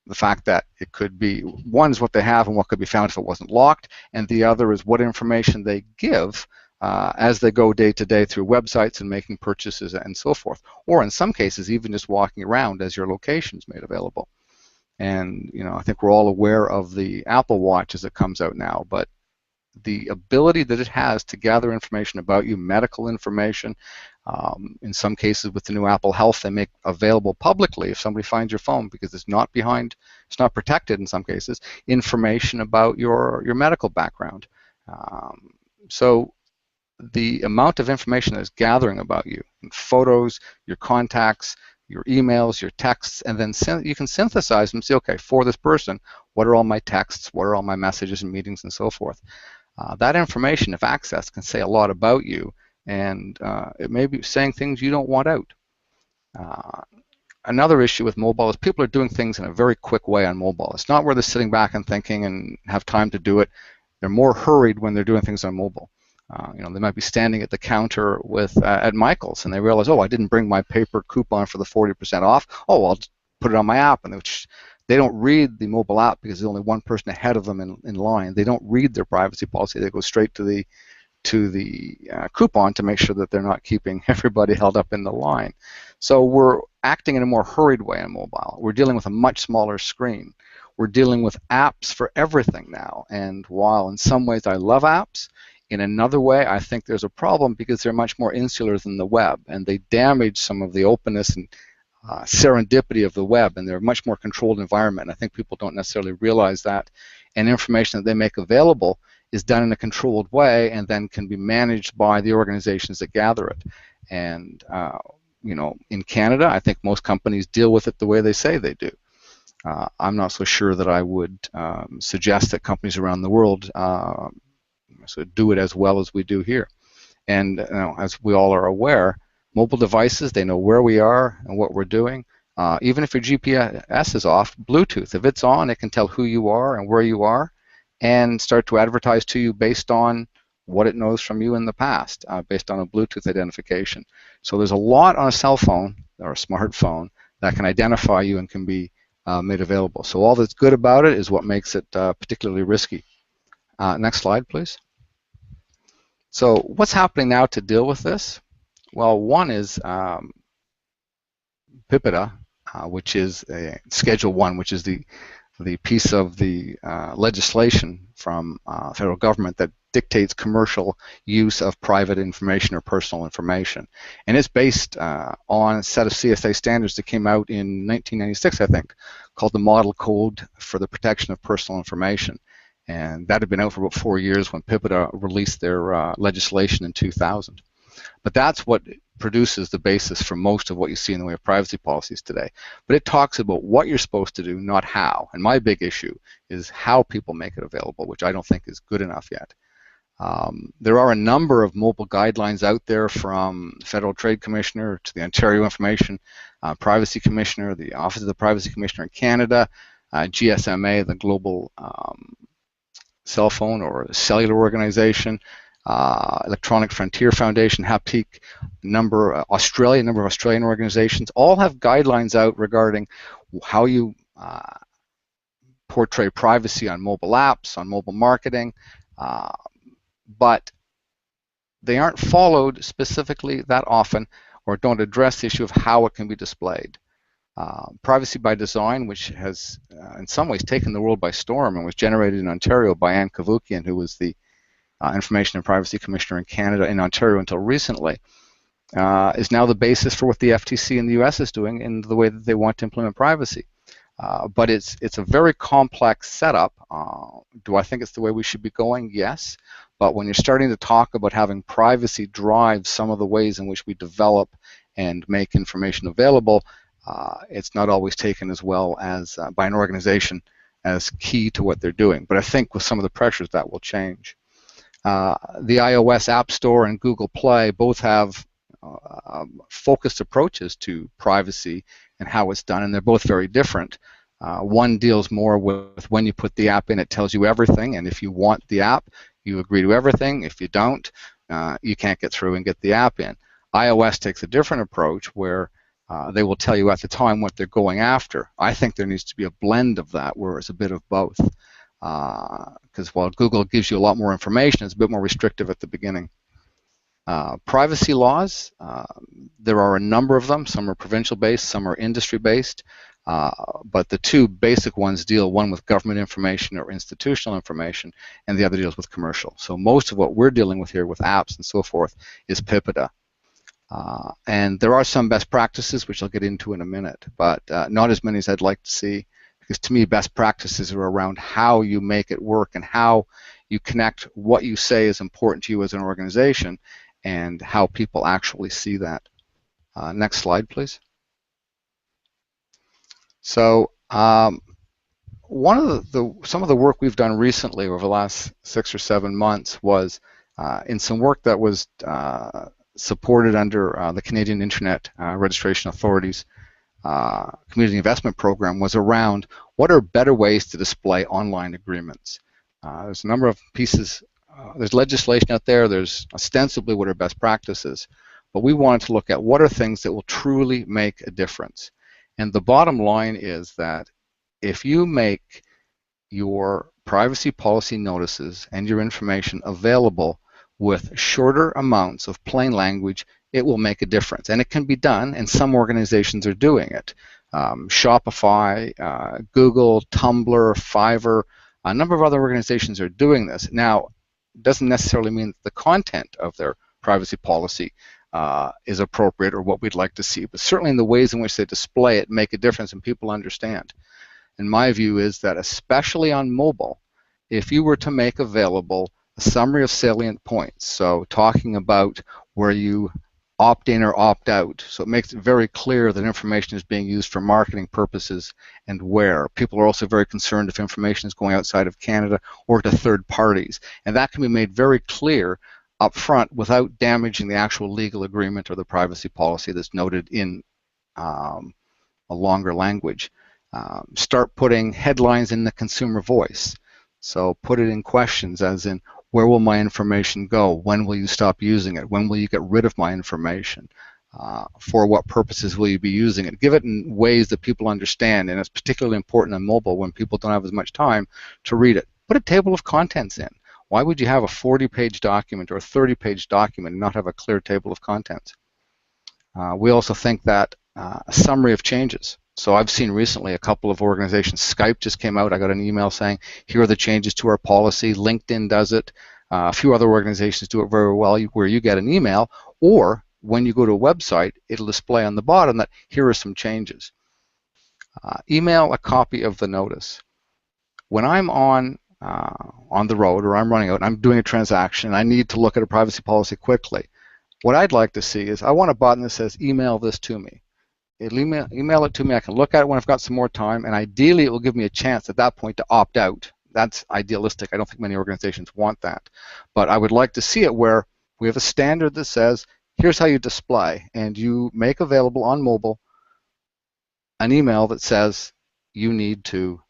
the fact that it could be, one is what they have and what could be found if it wasn't locked, and the other is what information they give as they go day to day through websites and making purchases and so forth, or in some cases even just walking around as your location is made available. And I think we're all aware of the Apple Watch as it comes out now, but the ability that it has to gather information about you, medical information, in some cases with the new Apple Health, they make available publicly if somebody finds your phone, because it's not protected in some cases, information about your medical background. So the amount of information that is gathering about you, photos, your contacts, your emails, your texts, and then you can synthesize them and say, okay, for this person, what are all my texts, what are all my messages and meetings and so forth. That information, if accessed, can say a lot about you, and it may be saying things you don't want out. Another issue with mobile is people are doing things in a very quick way on mobile. It's not where they're sitting back and thinking and have time to do it. They're more hurried when they're doing things on mobile. They might be standing at the counter at Michael's, and they realize, oh, I didn't bring my paper coupon for the 40% off. Oh, I'll just put it on my app, and which they don't read the mobile app because there's only one person ahead of them in line. They don't read their privacy policy. They go straight to the coupon to make sure that they're not keeping everybody held up in the line. So we're acting in a more hurried way on mobile. We're dealing with a much smaller screen. We're dealing with apps for everything now. And while in some ways I love apps, in another way I think there's a problem because they're much more insular than the web, and they damage some of the openness and serendipity of the web, and they're a much more controlled environment. And I think people don't necessarily realize that, and information that they make available is done in a controlled way and then can be managed by the organizations that gather it. And in Canada, I think most companies deal with it the way they say they do. I'm not so sure that I would suggest that companies around the world do it as well as we do here. And as we all are aware, mobile devices, they know where we are and what we're doing. Even if your GPS is off, Bluetooth, if it's on, it can tell who you are and where you are and start to advertise to you based on what it knows from you in the past, based on a Bluetooth identification. So there's a lot on a cell phone or a smartphone that can identify you and can be made available. So all that's good about it is what makes it particularly risky. Next slide, please. So what's happening now to deal with this? Well, one is PIPEDA, which is Schedule 1, which is the piece of the legislation from federal government that dictates commercial use of private information or personal information. And it's based on a set of CSA standards that came out in 1996, I think, called the Model Code for the Protection of Personal Information. And that had been out for about 4 years when PIPEDA released their legislation in 2000. But that's what produces the basis for most of what you see in the way of privacy policies today. But it talks about what you're supposed to do, not how. And my big issue is how people make it available, which I don't think is good enough yet. There are a number of mobile guidelines out there, from the Federal Trade Commissioner to the Ontario Information Privacy Commissioner, the Office of the Privacy Commissioner in Canada, GSMA, the Global Cell Phone or Cellular Organization, Electronic Frontier Foundation, HAPIC, a number of Australian organizations, all have guidelines out regarding how you portray privacy on mobile apps, on mobile marketing, but they aren't followed specifically that often, or don't address the issue of how it can be displayed. Privacy by Design, which has in some ways taken the world by storm and was generated in Ontario by Anne Kavukian, who was the Information and Privacy Commissioner in Canada, in Ontario until recently, is now the basis for what the FTC in the US is doing in the way that they want to implement privacy. But it's a very complex setup. Do I think it's the way we should be going? Yes. But when you're starting to talk about having privacy drive some of the ways in which we develop and make information available, it's not always taken as well as by an organization as key to what they're doing. But I think with some of the pressures that will change. The iOS App Store and Google Play both have focused approaches to privacy and how it's done, and they're both very different. One deals more with when you put the app in, it tells you everything, and if you want the app, you agree to everything. If you don't, you can't get through and get the app in. iOS takes a different approach where they will tell you at the time what they're going after. I think there needs to be a blend of that where it's a bit of both. Because while Google gives you a lot more information, it's a bit more restrictive at the beginning. Privacy laws, there are a number of them. Some are provincial-based, some are industry-based, but the two basic ones deal, one with government information or institutional information, and the other deals with commercial. So most of what we're dealing with here with apps and so forth is PIPEDA. And there are some best practices, which I'll get into in a minute, but not as many as I'd like to see. Because to me, best practices are around how you make it work and how you connect what you say is important to you as an organization and how people actually see that. Next slide, please. So some of the work we've done recently over the last 6 or 7 months was in some work that was supported under the Canadian Internet Registration Authority's community investment program, was around what are better ways to display online agreements. There's a number of pieces, there's legislation out there, there's ostensibly what are best practices, but we wanted to look at what are things that will truly make a difference. And the bottom line is that if you make your privacy policy notices and your information available with shorter amounts of plain language, it will make a difference. And it can be done, and some organizations are doing it. Shopify, Google, Tumblr, Fiverr, a number of other organizations are doing this. Now, it doesn't necessarily mean that the content of their privacy policy is appropriate or what we'd like to see, but certainly in the ways in which they display it make a difference and people understand. And my view is that especially on mobile, if you were to make available a summary of salient points, so talking about where you opt in or opt out, so it makes it very clear that information is being used for marketing purposes and where. People are also very concerned if information is going outside of Canada or to third parties, and that can be made very clear up front without damaging the actual legal agreement or the privacy policy that's noted in a longer language. Start putting headlines in the consumer voice. So put it in questions as in, where will my information go? When will you stop using it? When will you get rid of my information? For what purposes will you be using it? Give it in ways that people understand, and it's particularly important on mobile when people don't have as much time to read it. Put a table of contents in. Why would you have a 40-page document or a 30-page document and not have a clear table of contents? We also think that a summary of changes. So I've seen recently a couple of organizations, Skype just came out, I got an email saying, here are the changes to our policy, LinkedIn does it, a few other organizations do it very well, where you get an email, or when you go to a website, it'll display on the bottom that here are some changes. Email a copy of the notice. When I'm on the road, or I'm running out and I'm doing a transaction, I need to look at a privacy policy quickly. What I'd like to see is, I want a button that says email this to me. It'll email it to me, I can look at it when I've got some more time, and ideally it will give me a chance at that point to opt out. That's idealistic. I don't think many organizations want that. But I would like to see it where we have a standard that says, here's how you display, and you make available on mobile an email that says you need to,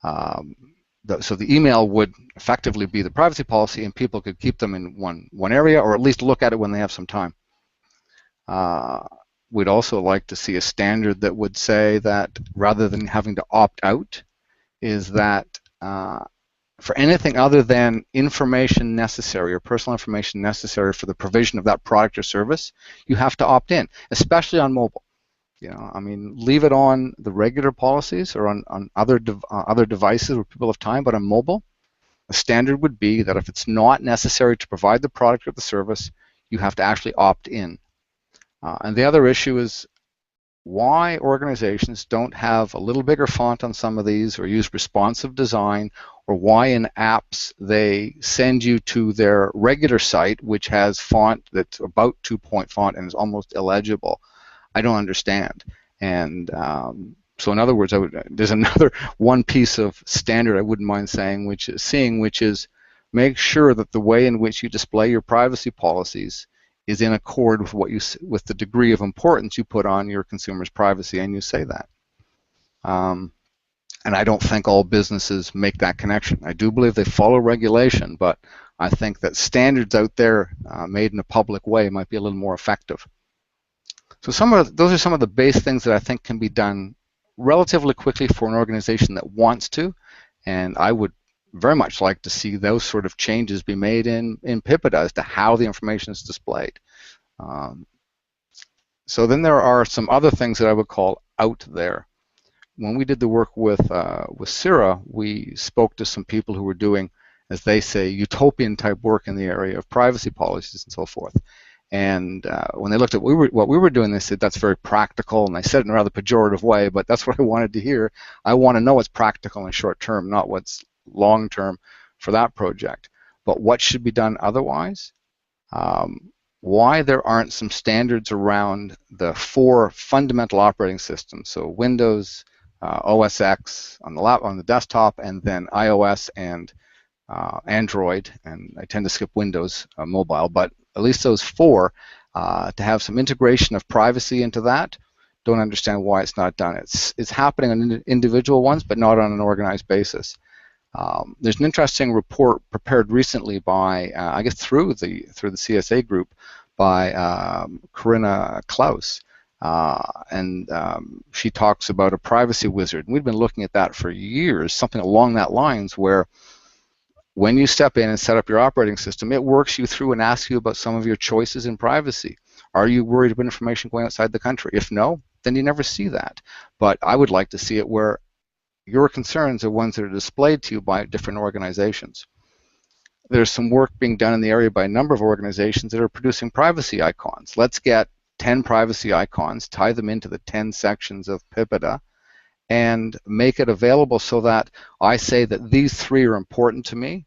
so the email would effectively be the privacy policy, and people could keep them in one area, or at least look at it when they have some time. We'd also like to see a standard that would say that rather than having to opt out, is that for anything other than information necessary or personal information necessary for the provision of that product or service, you have to opt in, especially on mobile. You know, I mean, leave it on the regular policies or on other devices where people have time, but on mobile, the standard would be that if it's not necessary to provide the product or the service, you have to actually opt in. And the other issue is why organizations don't have a little bigger font on some of these, or use responsive design, or why in apps they send you to their regular site, which has font that's about 2-point font and is almost illegible. I don't understand. And so in other words, there's another one piece of standard I wouldn't mind saying, which is make sure that the way in which you display your privacy policies is in accord with with the degree of importance you put on your consumer's privacy, and you say that. And I don't think all businesses make that connection. I do believe they follow regulation, but I think that standards out there made in a public way might be a little more effective. So those are some of the base things that I think can be done relatively quickly for an organization that wants to, and I would very much like to see those sort of changes be made in PIPEDA as to how the information is displayed. So then there are some other things that I would call out there. When we did the work with CIRA, we spoke to some people who were doing, as they say, utopian type work in the area of privacy policies and so forth. And when they looked at what we were doing, they said that's very practical, and I said it in a rather pejorative way, but that's what I wanted to hear. I want to know what's practical and short term, not what's long term for that project. But what should be done otherwise? Why there aren't some standards around the 4 fundamental operating systems, so Windows, OS X on the desktop, and then iOS and Android, and I tend to skip Windows mobile, but at least those 4, to have some integration of privacy into that. Don't understand why it's not done. It's happening on individual ones, but not on an organized basis. There's an interesting report prepared recently by, I guess through the CSA group, by Corinna Klaus, and she talks about a privacy wizard. And we've been looking at that for years, something along that lines, where when you step in and set up your operating system, it works you through and asks you about some of your choices in privacy. Are you worried about information going outside the country? If no, then you never see that. But I would like to see it where your concerns are ones that are displayed to you by different organizations. There's some work being done in the area by a number of organizations that are producing privacy icons. Let's get 10 privacy icons, tie them into the 10 sections of PIPEDA, and make it available so that I say that these 3 are important to me.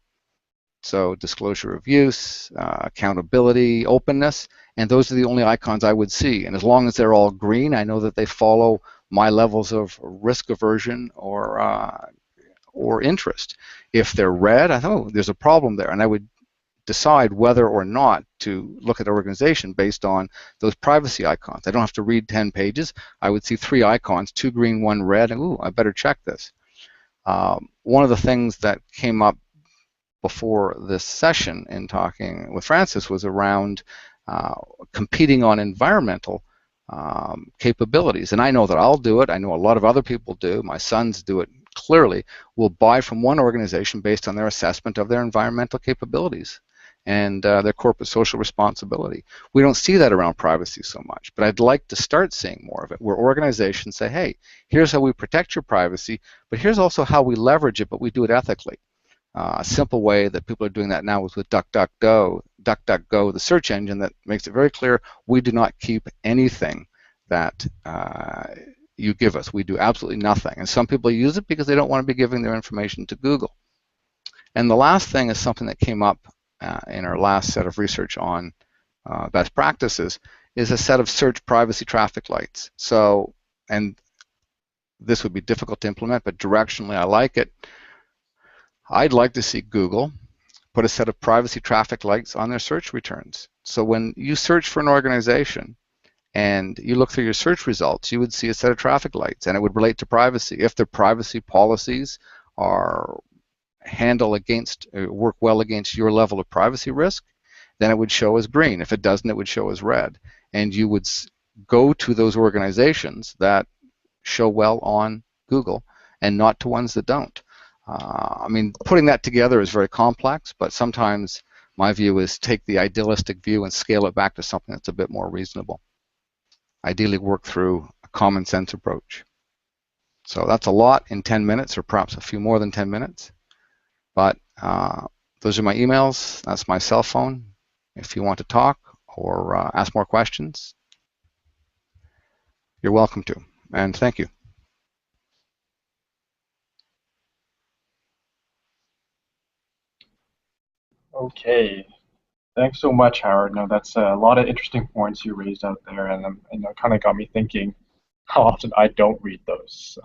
So disclosure of use, accountability, openness, and those are the only icons I would see. And as long as they're all green, I know that they follow my levels of risk aversion or interest. If they're red, I thought, oh, there's a problem there, and I would decide whether or not to look at an organization based on those privacy icons. I don't have to read 10 pages. I would see 3 icons, 2 green, 1 red, and ooh, I better check this. One of the things that came up before this session in talking with Francis was around competing on environmental capabilities. And I know that I'll do it. I know a lot of other people do. My sons do it clearly. Will buy from one organization based on their assessment of their environmental capabilities and their corporate social responsibility. We don't see that around privacy so much, but I'd like to start seeing more of it, where organizations say, hey, here's how we protect your privacy, but here's also how we leverage it, but we do it ethically. A simple way that people are doing that now is with DuckDuckGo, the search engine that makes it very clear we do not keep anything that you give us. We do absolutely nothing. And some people use it because they don't want to be giving their information to Google. And the last thing is something that came up in our last set of research on best practices, is a set of search privacy traffic lights. So, and this would be difficult to implement, but directionally I like it. I'd like to see Google put a set of privacy traffic lights on their search returns. So when you search for an organization and you look through your search results, you would see a set of traffic lights, and it would relate to privacy. If their privacy policies are work well against your level of privacy risk, then it would show as green. If it doesn't, it would show as red. And you would go to those organizations that show well on Google and not to ones that don't. I mean, putting that together is very complex, but sometimes my view is take the idealistic view and scale it back to something that's a bit more reasonable. Ideally work through a common sense approach. So that's a lot in 10 minutes, or perhaps a few more than 10 minutes. But those are my emails. That's my cell phone. If you want to talk or ask more questions, you're welcome to. And thank you. Okay, thanks so much, Howard. No, that's a lot of interesting points you raised out there, and it kind of got me thinking how often I don't read those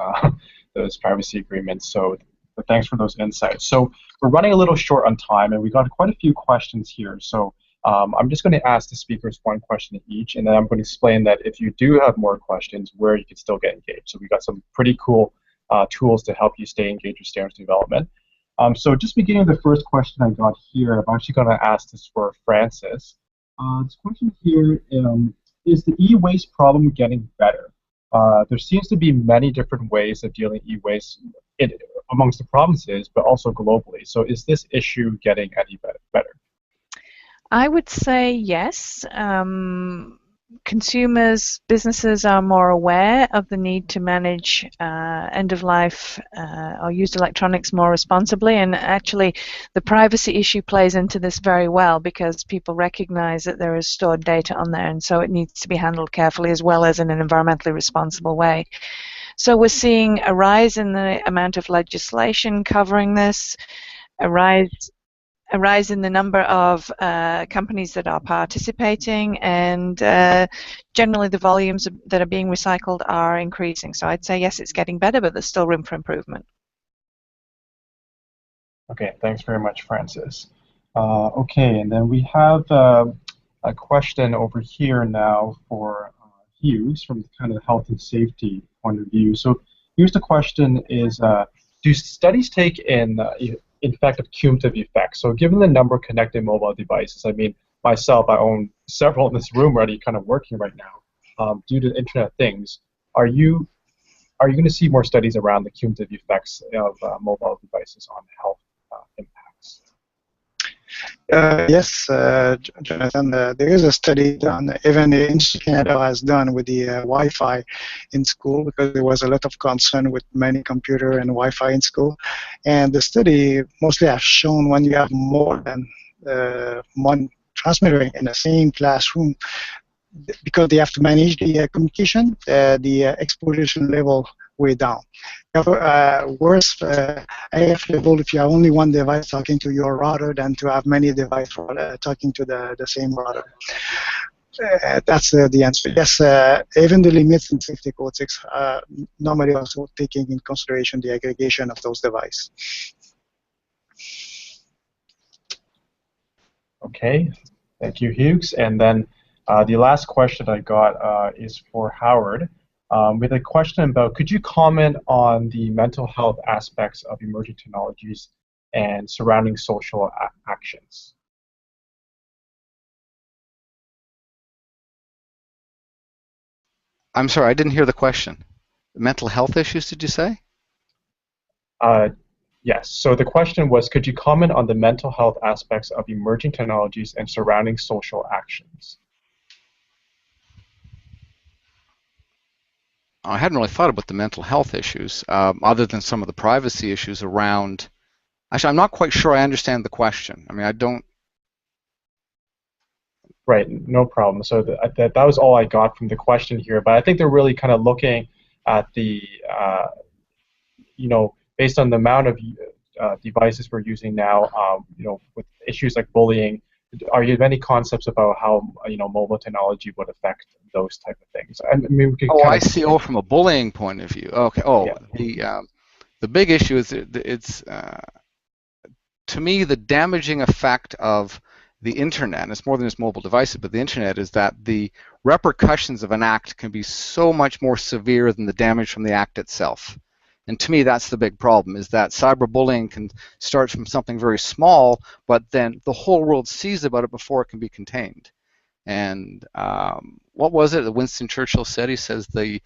privacy agreements. So, but thanks for those insights. So we're running a little short on time, and we got quite a few questions here. So I'm just going to ask the speakers one question each, and then I'm going to explain that if you do have more questions, where you can still get engaged. So we got some pretty cool tools to help you stay engaged with standards development. So just beginning with the first question I got here, I'm actually going to ask this for Francis. This question here is the e-waste problem getting better? There seems to be many different ways of dealing e-waste amongst the provinces, but also globally. So is this issue getting any better? I would say yes. Consumers, businesses are more aware of the need to manage end-of-life or used electronics more responsibly, and actually the privacy issue plays into this very well, because people recognize that there is stored data on there, and so it needs to be handled carefully as well as in an environmentally responsible way. So we're seeing a rise in the amount of legislation covering this, a rise in the number of companies that are participating, and generally the volumes that are being recycled are increasing. So I'd say yes, it's getting better, but there's still room for improvement. Okay, thanks very much, Francis. Okay, and then we have a question over here now for Hughes from kind of the health and safety point of view. So here's the question: is do studies take in fact of cumulative effects? So given the number of connected mobile devices, I mean, myself, I own several in this room already kind of working right now due to the Internet of Things. Are you going to see more studies around the cumulative effects of mobile devices on health impacts? Yes, Jonathan, there is a study done, even the Industry Canada has done with the Wi-Fi in school, because there was a lot of concern with many computer and Wi-Fi in school. And the study mostly has shown when you have more than one transmitter in the same classroom, because they have to manage the communication, the exposure level way down. Worse AF level if you have only one device talking to your router than to have many devices talking to the same router. That's the answer. Yes, even the limits in safety code 6 normally also taking in consideration the aggregation of those devices. Okay, thank you, Hughes. And then the last question I got is for Howard. With a question about, could you comment on the mental health aspects of emerging technologies and surrounding social actions? I'm sorry, I didn't hear the question. Mental health issues, did you say? Yes. So the question was, could you comment on the mental health aspects of emerging technologies and surrounding social actions? I hadn't really thought about the mental health issues, other than some of the privacy issues around. Actually, I'm not quite sure I understand the question. I mean, I don't. Right, no problem. So that was all I got from the question here. But I think they're really kind of looking at the, based on the amount of devices we're using now, with issues like bullying, are you have any concepts about how mobile technology would affect those type of things? I mean, we could I see. Oh, from a bullying point of view. Okay. Oh, yeah. The big issue is it's to me the damaging effect of the internet. And it's more than just mobile devices, but the internet is that the repercussions of an act can be so much more severe than the damage from the act itself. And to me, that's the big problem, is that cyberbullying can start from something very small, but then the whole world sees about it before it can be contained. And what was it that Winston Churchill said? He says a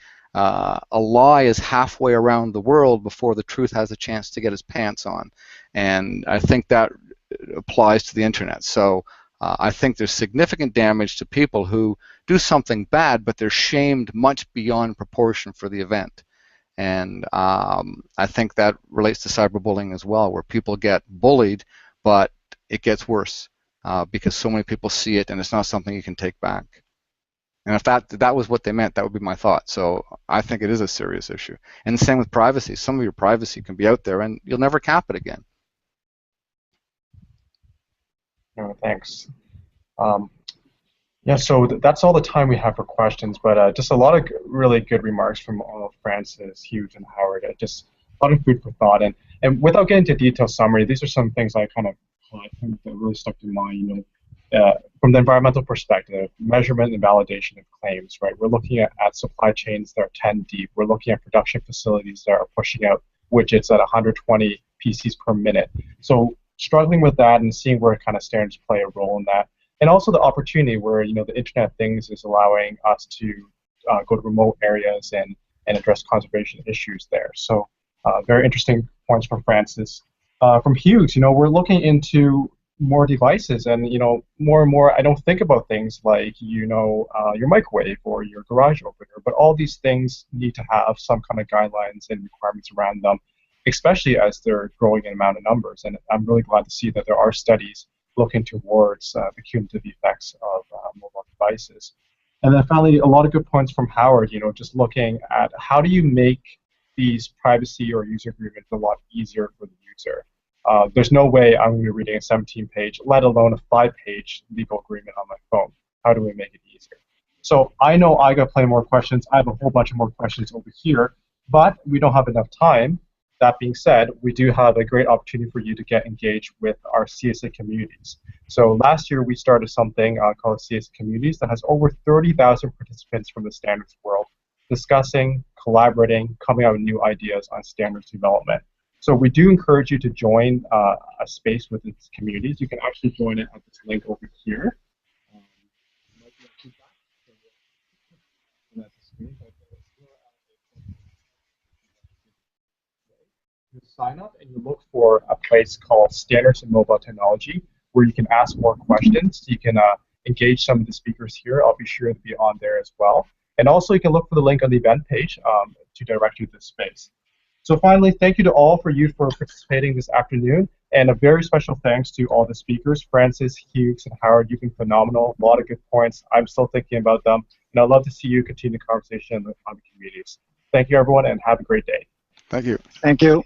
lie is halfway around the world before the truth has a chance to get its pants on. And I think that applies to the internet. So I think there's significant damage to people who do something bad, but they're shamed much beyond proportion for the event. And I think that relates to cyberbullying as well, where people get bullied, but it gets worse because so many people see it and it's not something you can take back. And if that was what they meant, that would be my thought. So I think it is a serious issue. And the same with privacy. Some of your privacy can be out there and you'll never cap it again. No, thanks. Yeah, so that's all the time we have for questions, but just a lot of really good remarks from all of Francis, Hughes, and Howard. Just a lot of food for thought. And without getting into detailed summary, these are some things I kind of that really stuck in mind. From the environmental perspective, measurement and validation of claims, right? We're looking at supply chains that are 10 deep. We're looking at production facilities that are pushing out widgets at 120 PCs per minute. So struggling with that and seeing where kind of standards play a role in that. And also the opportunity where the Internet of Things is allowing us to go to remote areas and address conservation issues there. So very interesting points from Francis. From Hughes, we're looking into more devices, and more and more I don't think about things like your microwave or your garage opener, but all these things need to have some kind of guidelines and requirements around them, especially as they're growing in amount of numbers. And I'm really glad to see that there are studies looking towards the cumulative effects of mobile devices. And then finally, a lot of good points from Howard, just looking at how do you make these privacy or user agreements a lot easier for the user. There's no way I'm going to be reading a 17-page, let alone a 5-page legal agreement on my phone. How do we make it easier? So I know I got plenty more questions. I have a whole bunch of more questions over here, but we don't have enough time. That being said, we do have a great opportunity for you to get engaged with our CSA communities. So last year we started something called CSA Communities that has over 30,000 participants from the standards world discussing, collaborating, coming out with new ideas on standards development. So we do encourage you to join a space within these communities. You can actually join it at this link over here. You sign up and you look for a place called Standards in Mobile Technology, where you can ask more questions. You can engage some of the speakers here. I'll be sure to be on there as well. And also you can look for the link on the event page to direct you to this space. So finally, thank you to all for participating this afternoon, and a very special thanks to all the speakers, Francis, Hughes, and Howard. You've been phenomenal. A lot of good points. I'm still thinking about them, and I'd love to see you continue the conversation on the communities. Thank you, everyone, and have a great day. Thank you. Thank you.